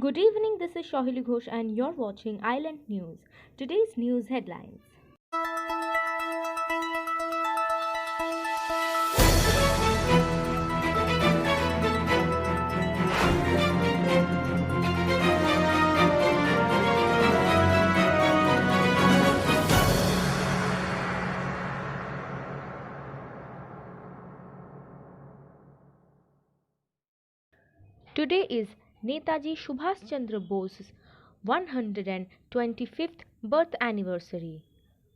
Good evening, this is Shahili Ghosh and you're watching Island News. Today's news headlines. Today is Netaji Subhash Chandra Bose's 125th birth anniversary.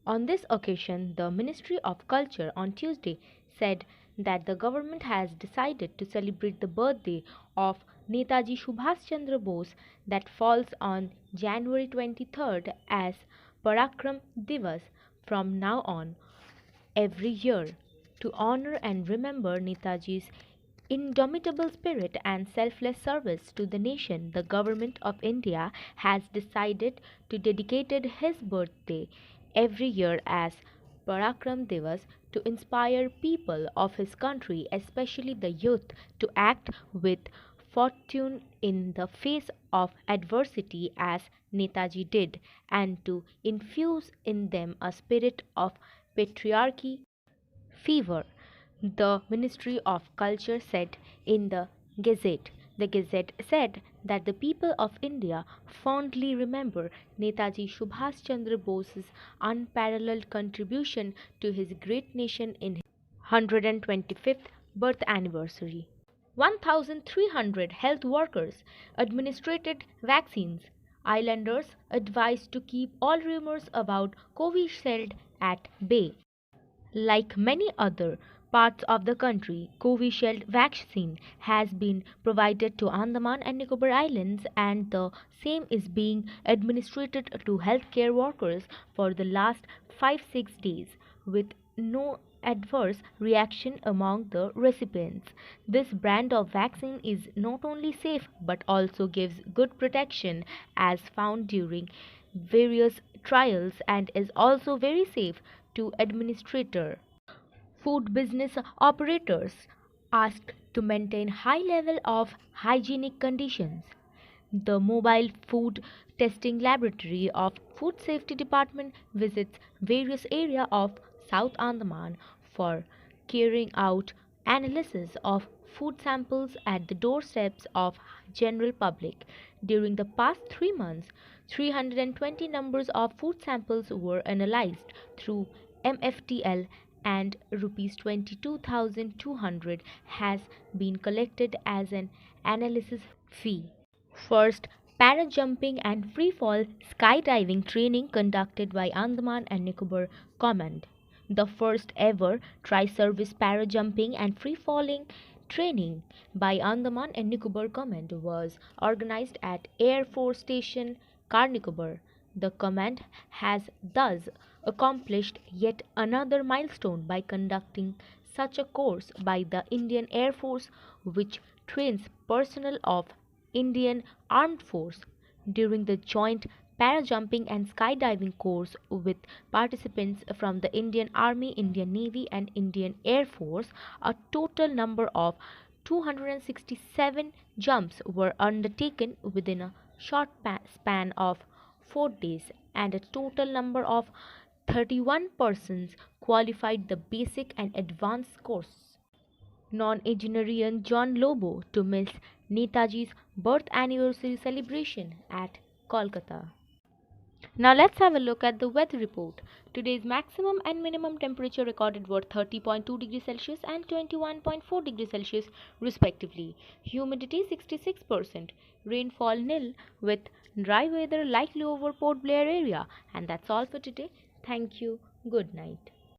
On this occasion, the Ministry of Culture on Tuesday said that the government has decided to celebrate the birthday of Netaji Subhash Chandra Bose that falls on January 23rd as Parakram Divas from now on every year to honor and remember Netaji's indomitable spirit and selfless service to the nation. The government of India has decided to dedicate his birthday every year as Parakram Divas to inspire people of his country, especially the youth, to act with fortune in the face of adversity as Netaji did, and to infuse in them a spirit of patriarchy fever, the Ministry of Culture said in the Gazette. The Gazette said that the people of India fondly remember Netaji Subhash Chandra Bose's unparalleled contribution to his great nation in his 125th birth anniversary. 1,300 health workers administered vaccines. Islanders advised to keep all rumors about Covishield at bay. Like many other parts of the country, Covishield vaccine has been provided to Andaman and Nicobar Islands, and the same is being administered to healthcare workers for the last 5-6 days with no adverse reaction among the recipients. This brand of vaccine is not only safe but also gives good protection as found during various trials and is also very safe to administrator. Food business operators asked to maintain high level of hygienic conditions. The mobile food testing laboratory of Food Safety Department visits various areas of South Andaman for carrying out analysis of food samples at the doorsteps of general public. During the past 3 months, 320 numbers of food samples were analyzed through MFTL and rupees 22,200 has been collected as an analysis fee. First, para jumping and free fall skydiving training conducted by Andaman and Nicobar Command. The first ever tri-service para jumping and free falling training by Andaman and Nicobar Command was organized at Air Force Station Karnikobar. The command has thus accomplished yet another milestone by conducting such a course by the Indian Air Force, which trains personnel of Indian Armed Force. During the joint parajumping and skydiving course with participants from the Indian Army, Indian Navy and Indian Air Force, a total number of 267 jumps were undertaken within a short span of 4 days, and a total number of 31 persons qualified the basic and advanced course. Nonagenarian John Lobo to miss Netaji's birth anniversary celebration at Kolkata. Now let's have a look at the weather report. Today's maximum and minimum temperature recorded were 30.2 degrees Celsius and 21.4 degrees Celsius respectively. Humidity 66%. Rainfall nil with dry weather likely over Port Blair area. And that's all for today. Thank you. Good night.